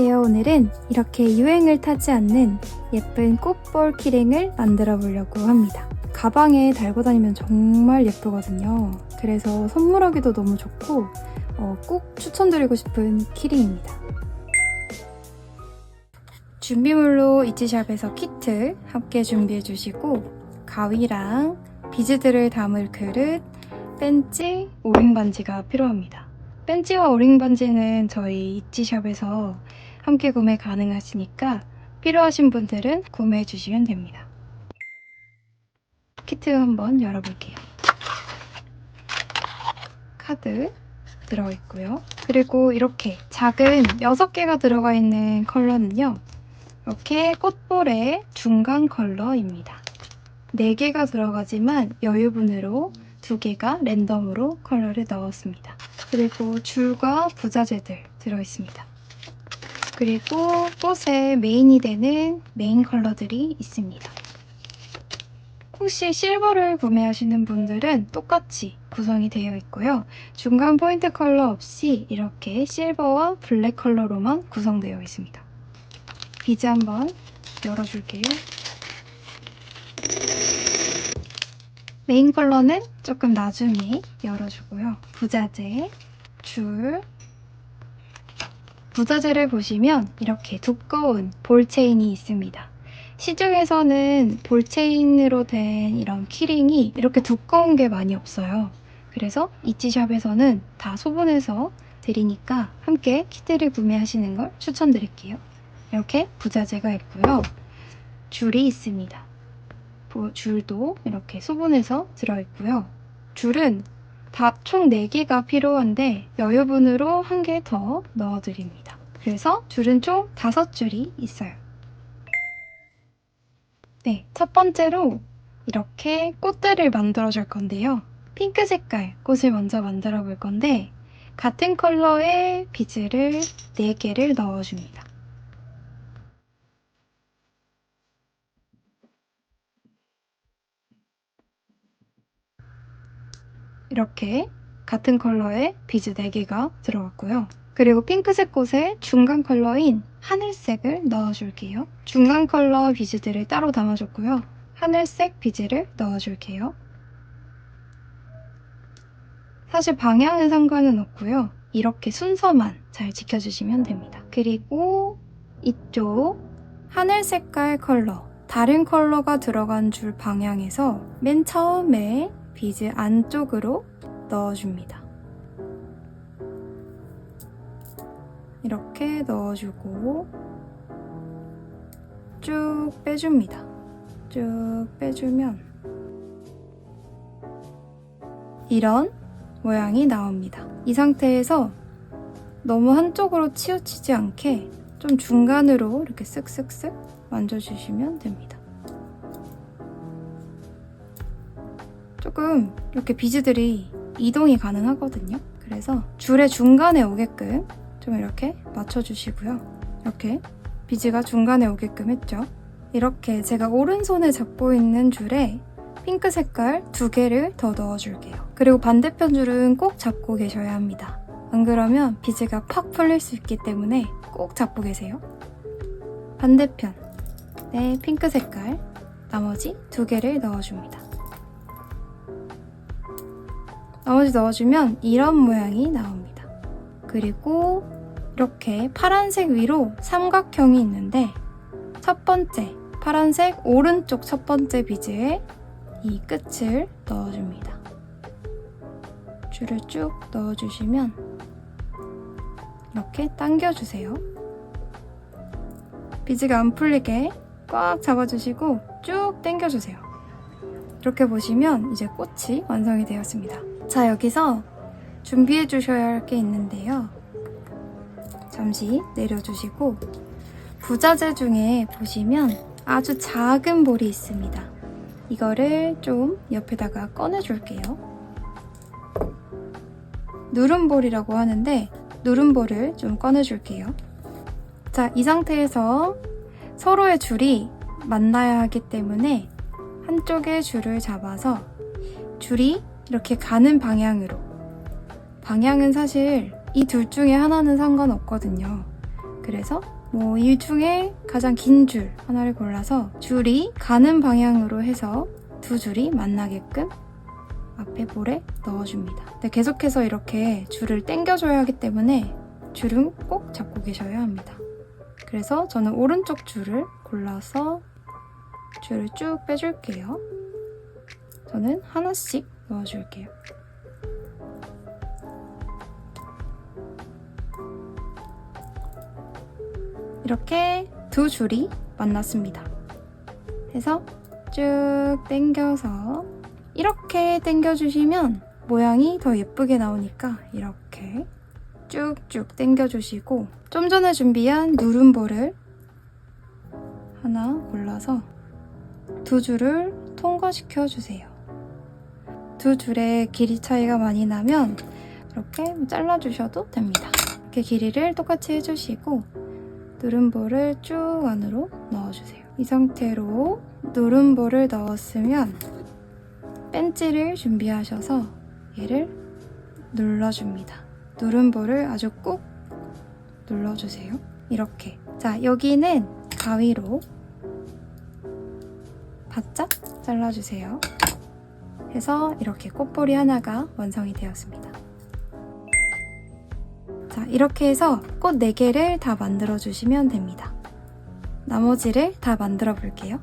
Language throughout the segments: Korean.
안녕하세요. 오늘은 이렇게 유행을 타지 않는 예쁜 꽃볼 키링을 만들어 보려고 합니다. 가방에 달고 다니면 정말 예쁘거든요. 그래서 선물하기도 너무 좋고 꼭 추천드리고 싶은 키링입니다. 준비물로 이지샵에서 키트 함께 준비해 주시고 가위랑 비즈들을 담을 그릇, 벤치, 오링 반지가 필요합니다. 벤치와 오링 반지는 저희 이지샵에서 함께 구매 가능하시니까 필요하신 분들은 구매해 주시면 됩니다. 키트 한번 열어볼게요. 카드 들어있고요. 그리고 이렇게 작은 6개가 들어가 있는 컬러는요. 이렇게 꽃볼의 중간 컬러입니다. 4개가 들어가지만 여유분으로 2개가 랜덤으로 컬러를 넣었습니다. 그리고 줄과 부자재들 들어있습니다. 그리고 꽃의 메인이 되는 메인 컬러들이 있습니다. 혹시 실버를 구매하시는 분들은 똑같이 구성이 되어 있고요. 중간 포인트 컬러 없이 이렇게 실버와 블랙 컬러로만 구성되어 있습니다. 비즈 한번 열어줄게요. 메인 컬러는 조금 나중에 열어주고요. 부자재, 줄, 부자재를 보시면 이렇게 두꺼운 볼체인이 있습니다. 시중에서는 볼체인으로 된 이런 키링이 이렇게 두꺼운 게 많이 없어요. 그래서 이지샵에서는 다 소분해서 드리니까 함께 키트를 구매하시는 걸 추천드릴게요. 이렇게 부자재가 있고요. 줄이 있습니다. 줄도 이렇게 소분해서 들어있고요. 줄은 다 총 4개가 필요한데 여유분으로 1개 더 넣어드립니다. 그래서 줄은 총 5줄이 있어요. 네, 첫 번째로 이렇게 꽃들을 만들어줄 건데요. 핑크 색깔 꽃을 먼저 만들어 볼 건데 같은 컬러의 비즈를 4개를 넣어줍니다. 이렇게 같은 컬러의 비즈 4개가 들어갔고요. 그리고 핑크색 꽃의 중간 컬러인 하늘색을 넣어줄게요. 중간 컬러 비즈들을 따로 담아줬고요. 하늘색 비즈를 넣어줄게요. 사실 방향은 상관은 없고요. 이렇게 순서만 잘 지켜주시면 됩니다. 그리고 이쪽 하늘 색깔 컬러, 다른 컬러가 들어간 줄 방향에서 맨 처음에 비즈 안쪽으로 넣어줍니다. 이렇게 넣어주고 쭉 빼줍니다. 쭉 빼주면 이런 모양이 나옵니다. 이 상태에서 너무 한쪽으로 치우치지 않게 좀 중간으로 이렇게 쓱쓱쓱 만져주시면 됩니다. 조금 이렇게 비즈들이 이동이 가능하거든요. 그래서 줄의 중간에 오게끔 좀 이렇게 맞춰주시고요. 이렇게 비즈가 중간에 오게끔 했죠. 이렇게 제가 오른손에 잡고 있는 줄에 핑크 색깔 2개를 더 넣어줄게요. 그리고 반대편 줄은 꼭 잡고 계셔야 합니다. 안 그러면 비즈가 팍 풀릴 수 있기 때문에 꼭 잡고 계세요. 반대편 네, 핑크 색깔 나머지 2개를 넣어줍니다. 나머지 넣어주면 이런 모양이 나옵니다. 그리고 이렇게 파란색 위로 삼각형이 있는데 첫 번째 파란색 오른쪽 첫 번째 비즈에 이 끝을 넣어줍니다. 줄을 쭉 넣어주시면 이렇게 당겨주세요. 비즈가 안 풀리게 꽉 잡아주시고 쭉 당겨주세요. 이렇게 보시면 이제 꽃이 완성이 되었습니다. 자, 여기서 준비해 주셔야 할 게 있는데요. 잠시 내려주시고 부자재 중에 보시면 아주 작은 볼이 있습니다. 이거를 좀 옆에다가 꺼내줄게요. 누름볼이라고 하는데 누름볼을 좀 꺼내줄게요. 자, 이 상태에서 서로의 줄이 만나야 하기 때문에 한쪽의 줄을 잡아서 줄이 이렇게 가는 방향으로, 방향은 사실 이 둘 중에 하나는 상관없거든요. 그래서 이 중에 가장 긴 줄 하나를 골라서 줄이 가는 방향으로 해서 두 줄이 만나게끔 앞에 볼에 넣어줍니다. 근데 계속해서 이렇게 줄을 당겨줘야 하기 때문에 줄은 꼭 잡고 계셔야 합니다. 그래서 저는 오른쪽 줄을 골라서 줄을 쭉 빼줄게요. 저는 하나씩 넣어줄게요. 이렇게 두 줄이 만났습니다. 그래서 쭉 당겨서 이렇게 당겨주시면 모양이 더 예쁘게 나오니까 이렇게 쭉쭉 당겨주시고 좀 전에 준비한 누름볼을 하나 골라서 두 줄을 통과시켜 주세요. 두 줄의 길이 차이가 많이 나면 이렇게 잘라주셔도 됩니다. 이렇게 길이를 똑같이 해주시고 누름볼을 쭉 안으로 넣어주세요. 이 상태로 누름볼을 넣었으면 벤치를 준비하셔서 얘를 눌러줍니다. 누름볼을 아주 꾹 눌러주세요. 이렇게. 자, 여기는 가위로 바짝 잘라주세요. 해서 이렇게 꽃볼이 하나가 완성이 되었습니다. 자, 이렇게 해서 꽃 4개를 다 만들어 주시면 됩니다. 나머지를 다 만들어 볼게요.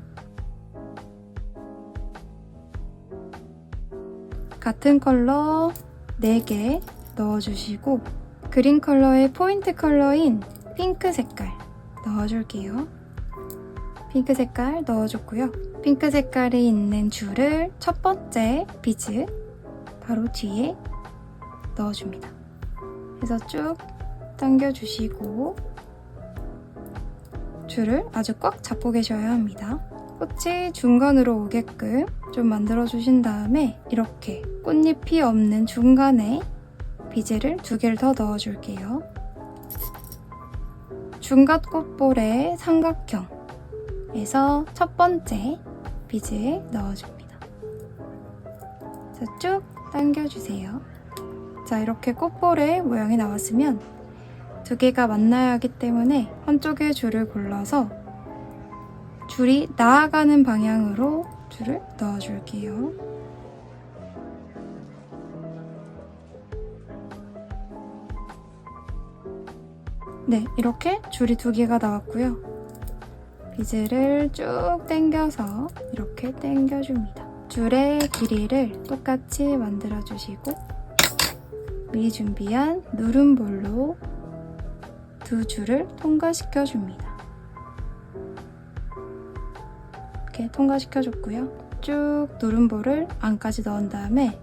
같은 컬러 4개 넣어주시고 그린 컬러의 포인트 컬러인 핑크 색깔 넣어줄게요. 핑크 색깔 넣어줬고요. 핑크 색깔이 있는 줄을 첫 번째 비즈 바로 뒤에 넣어줍니다. 그래서 쭉 당겨주시고 줄을 아주 꽉 잡고 계셔야 합니다. 꽃이 중간으로 오게끔 좀 만들어주신 다음에 이렇게 꽃잎이 없는 중간에 비즈를 2개를 더 넣어줄게요. 중간 꽃볼의 삼각형에서 첫 번째 비즈에 넣어줍니다. 자, 쭉 당겨주세요. 자, 이렇게 꽃볼의 모양이 나왔으면 2개가 만나야 하기 때문에 한쪽의 줄을 골라서 줄이 나아가는 방향으로 줄을 넣어줄게요. 네, 이렇게 줄이 2개가 나왔고요. 비즈를 쭉 당겨서 이렇게 당겨줍니다. 줄의 길이를 똑같이 만들어주시고 미리 준비한 누름볼로 2줄을 통과시켜줍니다. 이렇게 통과시켜줬고요. 쭉 누름볼을 안까지 넣은 다음에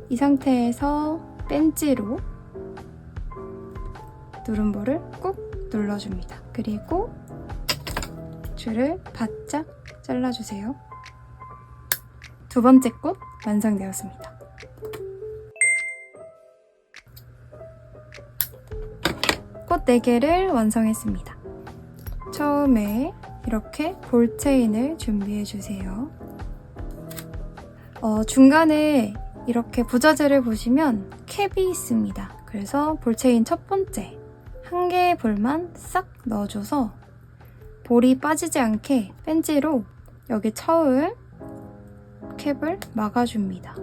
이 상태에서 벤치로 누름볼을 꾹 눌러줍니다. 그리고 줄을 바짝 잘라주세요. 2번째 꽃 완성되었습니다. 꽃 4개를 완성했습니다. 처음에 이렇게 볼체인을 준비해주세요. 중간에 이렇게 부자재를 보시면 캡이 있습니다. 그래서 볼체인 첫 번째 한 개의 볼만 싹 넣어줘서 볼이 빠지지 않게 벤치로 여기 처음 캡을 막아줍니다.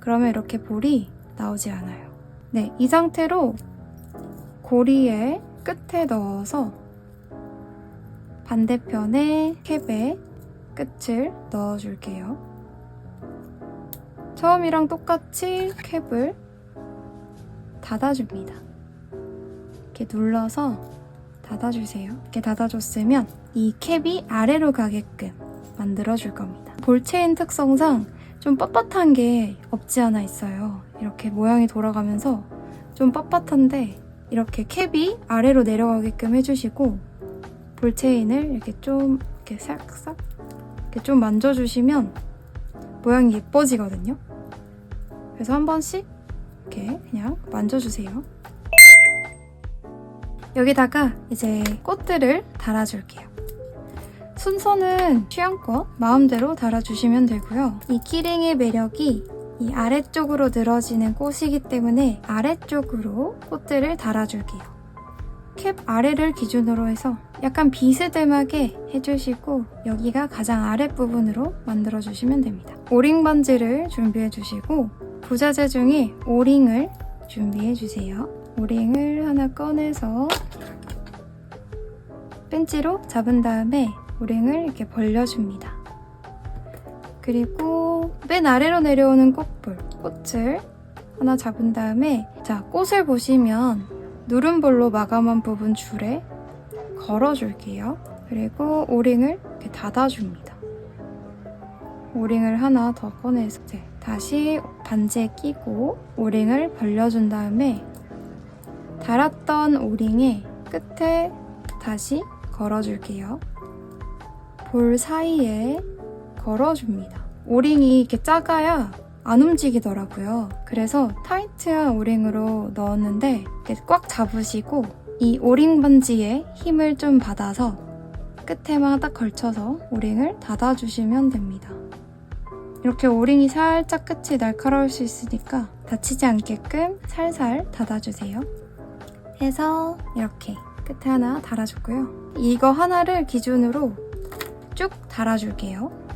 그러면 이렇게 볼이 나오지 않아요. 네, 이 상태로 고리의 끝에 넣어서 반대편에 캡의 끝을 넣어줄게요. 처음이랑 똑같이 캡을 닫아줍니다. 이렇게 눌러서 닫아주세요. 이렇게 닫아줬으면 이 캡이 아래로 가게끔 만들어줄 겁니다. 볼체인 특성상 좀 뻣뻣한 게 없지 않아 있어요. 이렇게 모양이 돌아가면서 좀 뻣뻣한데 이렇게 캡이 아래로 내려가게끔 해주시고 볼체인을 이렇게 좀 이렇게 싹싹 이렇게 좀 만져주시면 모양이 예뻐지거든요. 그래서 한 번씩 이렇게 그냥 만져주세요. 여기다가 이제 꽃들을 달아줄게요. 순서는 취향껏 마음대로 달아주시면 되고요. 이 키링의 매력이 이 아래쪽으로 늘어지는 꽃이기 때문에 아래쪽으로 꽃들을 달아줄게요. 캡 아래를 기준으로 해서 약간 비스듬하게 해주시고 여기가 가장 아랫부분으로 만들어주시면 됩니다. 오링 반지를 준비해주시고 부자재 중에 오링을 준비해주세요. 오링을 하나 꺼내서 벤치로 잡은 다음에 오링을 이렇게 벌려줍니다. 그리고 맨 아래로 내려오는 꽃을 하나 잡은 다음에 자, 꽃을 보시면 누름볼로 마감한 부분 줄에 걸어줄게요. 그리고 오링을 이렇게 닫아줍니다. 오링을 하나 더 꺼내서 다시 반지에 끼고 오링을 벌려준 다음에 달았던 오링의 끝에 다시 걸어줄게요. 볼 사이에 걸어줍니다. 오링이 이렇게 작아야 안 움직이더라고요. 그래서 타이트한 오링으로 넣었는데 이렇게 꽉 잡으시고 이 오링 반지에 힘을 좀 받아서 끝에만 딱 걸쳐서 오링을 닫아주시면 됩니다. 이렇게 오링이 살짝 끝이 날카로울 수 있으니까 다치지 않게끔 살살 닫아주세요. 해서 이렇게 끝에 하나 달아줬고요. 이거 하나를 기준으로 쭉 달아줄게요.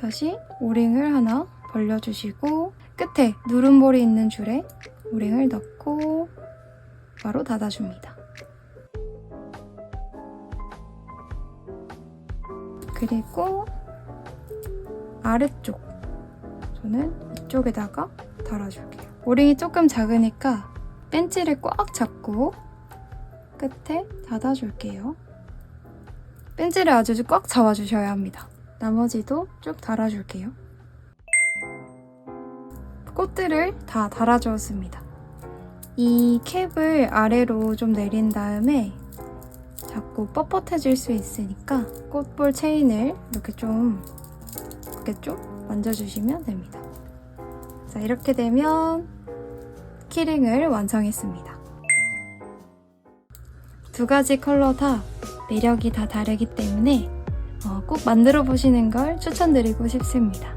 다시 오링을 하나 벌려주시고 끝에 누름볼이 있는 줄에 오링을 넣고 바로 닫아줍니다. 그리고 아래쪽 저는 이쪽에다가 달아줄게요. 오링이 조금 작으니까 벤치를 꽉 잡고 끝에 닫아줄게요. 벤치를 아주 꽉 잡아주셔야 합니다. 나머지도 쭉 달아줄게요. 꽃들을 다 달아주었습니다. 이 캡을 아래로 좀 내린 다음에 자꾸 뻣뻣해질 수 있으니까 꽃볼 체인을 이렇게 좀 만져주시면 됩니다. 자, 이렇게 되면 키링을 완성했습니다. 두 가지 컬러 다 매력이 다 다르기 때문에 꼭 만들어 보시는 걸 추천드리고 싶습니다.